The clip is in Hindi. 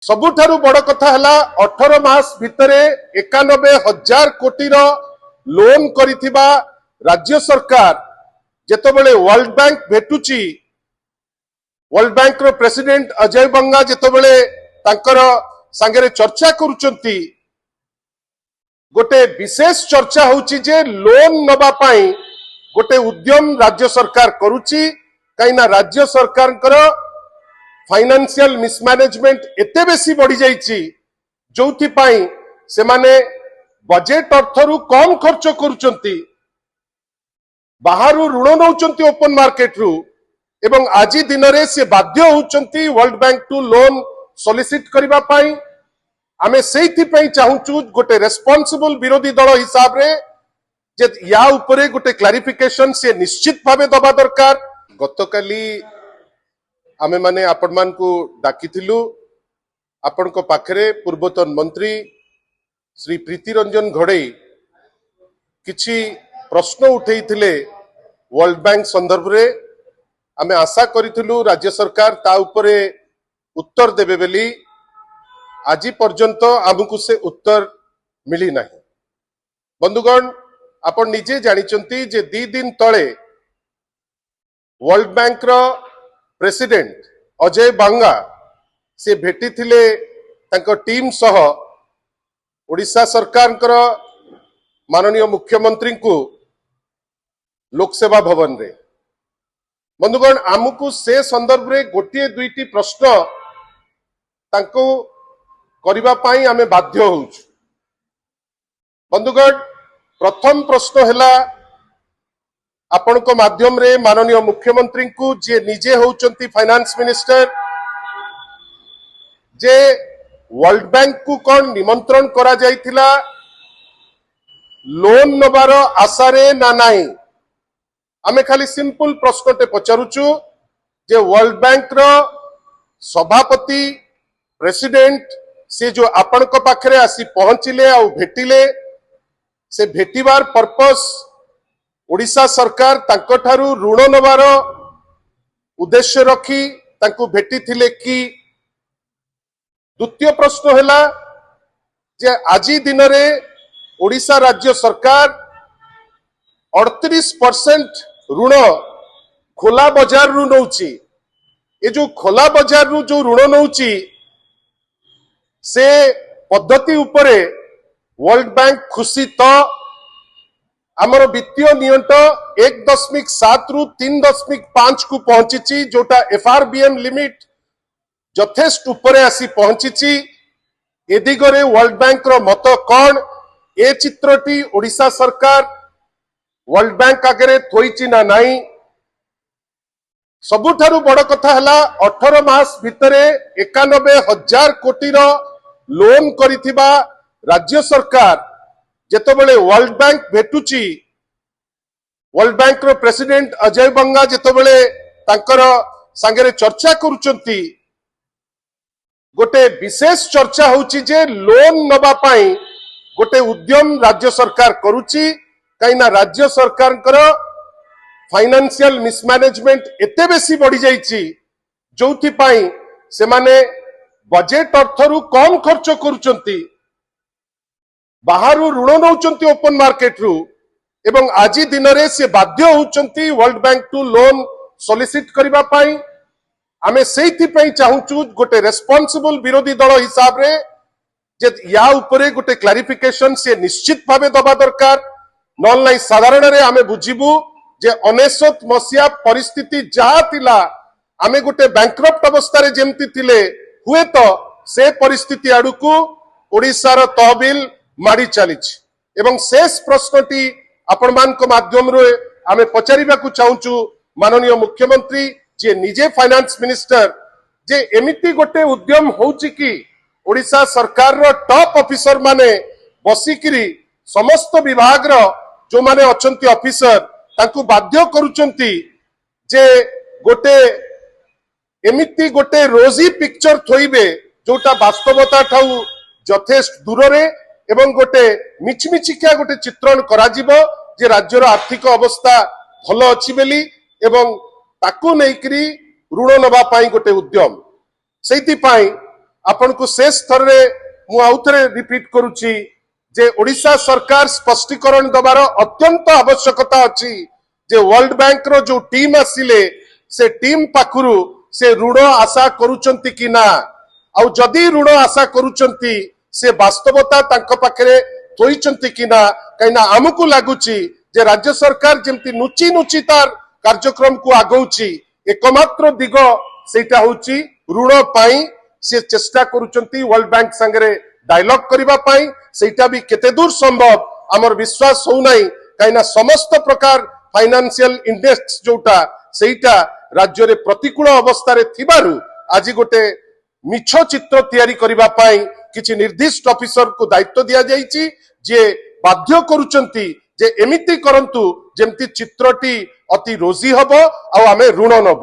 सबुठारु बड़ कथा है 18 मास भितर 91,000 कोटी लोन करिथिबा राज्य सरकार जेतबेले वर्ल्ड बैंक भेटुची वर्ल्ड बैंक रो प्रेसिडेंट अजय बंगा जेतबेले तांकर संगे चर्चा करुचंती गोटे विशेष चर्चा होची जे लोन नबा पाई गोटे उद्यम राज्य सरकार करुची कहीं राज्य सरकार फाइनेंशियल मिसमैनेजमेंट एते बेसी बढ़ी जाइची जोथि पाई से माने बजेट अर्थरु कम खर्च करुचंती बाहरु ऋण नौचंती ओपन मार्केट रु एवं आज दिन रे से बाध्य होचंती वर्ल्ड बैंक टू लोन सॉलिसिट करबा पाई आमे सेइथि पई चाहूचु गोटे रेस्पोंसिबल विरोधी दल हिसाब रे जे या उपरे गोटे क्लैरिफिकेशन से निश्चित भावे दबा दरकार। गतकाली आमे माने आपण मान को डाकिथिलु आपण को पाखरे पूर्वतन मंत्री श्री प्रीति रंजन घड़ई किछि प्रश्न उठेइथिले वर्ल्ड बैंक संदर्भ रे आमे आशा करिथिलु राज्य सरकार ता उपरे उत्तर देबे बेली आज पर्यंत आमको से उत्तर मिली नाही। बंधुगण आपण निजे जानिचंती जे 2 दिन तळे वर्ल्ड बैंक रो प्रेसिडेंट अजय बांगा से भेटी थिले तांको टीम सह ओडिशा सरकार माननीय मुख्यमंत्री को लोकसेवा भवन रे। बंधुगण आमको से संदर्भ रे गोटे दुईटी प्रश्न तांको करिबा पाई आमे बाध्य होउछु। बंधुगण प्रथम प्रश्न हैला आपण को माध्यम रे माननीय मुख्यमंत्री को जे निजे होउचंती फाइनेंस मिनिस्टर जे वर्ल्ड बैंक को कौन निमंत्रण करा जाइथिला लोन नबार आशा रे ना नाही आमे खाली सिंपल प्रश्नटे पचारुचु जे वर्ल्ड बैंक रो सभापति प्रेसिडेंट से जो आपण को पाखरे आसी पहुंचिले आ भेटिले से भेटिबार पर्पस ओडिशा सरकार तांको ठारू ऋण नबार उद्देश्य रखी तांको भेटी थिले कि। द्वितीय प्रश्न हैला जे आज दिन रे ओडिशा राज्य सरकार 38% ऋण खोला बाजार रु नौची ए जो खोला बाजार रु जो ऋण नौची से पद्धति उपरे वर्ल्ड बैंक खुशी तो आमर वित्तीय नियंट 1.7 रु 3.5 को पहुंची जोटा एफआरबीएम लिमिट यथेष्ट उपरे आसी पहुंची ए दिगरे वर्ल्ड बैंक रो मत कौन ए चित्रटी ओडिशा सरकार वर्ल्ड बैंक आगे थोइची ना नाही। सबुठारु बड़ कथा है 18 मास भितर 91,000 कोटी लोन करिथिबा राज्य सरकार जेतबेले वर्ल्ड बैंक भेटुची वर्ल्ड बैंक रो प्रेसिडेंट अजय बंगा जेतबेले तांकर संगे चर्चा करुचंती गोटे विशेष चर्चा होची जे लोन नबा पाई गोटे उद्यम राज्य सरकार करुची कहीं राज्य सरकार फाइनेंशियल मिसमैनेजमेंट एते बेसी बढ़ी जाइची जोथि पाई से माने बजेट अर्थरु कम खर्च करुचंती बाहरु ऋण नौचंती ओपन मार्केट रु एवं आज दिन रे से बाध्य होचंती वर्ल्ड बैंक टू लोन सॉलिसिट करबा पाई आमे सेइथि पई चाहूचु गोटे रेस्पोंसिबल विरोधी दल हिसाब रे जे या उपरे गोटे क्लैरिफिकेशन से निश्चित भावे दबा दरकार। नल नाही साधारण रे आमे बुझिबु जे 19 मसिया परिस्थिति जहा थिला आमे गोटे बैंकरप्ट अवस्था रे जेमति थिले हुए तो से परिस्थिति आडू को ओडिशा रो तहबिल माड़ी चलीछि एवं शेष प्रश्नटी आपण मान को माध्यम रे आमे पचारिबा को चाहूचु माननीय मुख्यमंत्री जे निजे फाइनेंस मिनिस्टर जे एमिति गोटे उद्यम होउछि कि ओडिशा सरकार रो टॉप ऑफिसर माने बसिकिरी समस्त विभाग रो जो माने अछंती ऑफिसर तांकु बाध्य करूचंती जे गोटे एमिति गोटे रोजी पिक्चर थोइबे जोटा वास्तवता ठाउ यथेष्ट दूर रे एवं गोटे मिचमिचिका गोटे चित्रण करा जिवो जे राज्यर आर्थिक अवस्था भल अछि बेली एवं ताकू नेकरी ऋण नबा पाई गोटे उद्यम सेइथि पाई आपण को शेष थर रे मु आउथरे रिपीट करूची जे ओडिशा सरकार स्पष्टीकरण दबार अत्यंत आवश्यकता अछि जे वर्ल्ड बैंक रो जो टीम आसिले से टीम पाखुरु से ऋण आशा करूचंती कि ना आउ जदि ऋण आशा करूचंती से वास्तवता तांको पाखरे थोइचंती कि ना कहिना आमको लागुची जे राज्य सरकार जेमती नुची नुची तार कार्यक्रम को आगौची एकमात्र दिग सेटा होची ऋण पाई से चेष्टा करूचंती वर्ल्ड बैंक संगरे डायलॉग करिबा पाई सेटा भी केते दूर संभव हमर विश्वास हो नाही कहिना समस्त प्रकार फाइनेंशियल इंडेक्स जोटा सेटा राज्य रे प्रतिकूल अवस्था रे थिबारु आज गोटे मिछ चित्र तैयारी करिबा पाई किछि निर्दिष्ट ऑफिसर को दायित्व दिया जाइछि जे बाध्य करूचंती जे एमिति करंतु जेमति चित्रटी अति रोजी हबो आ आमे ऋण नबु।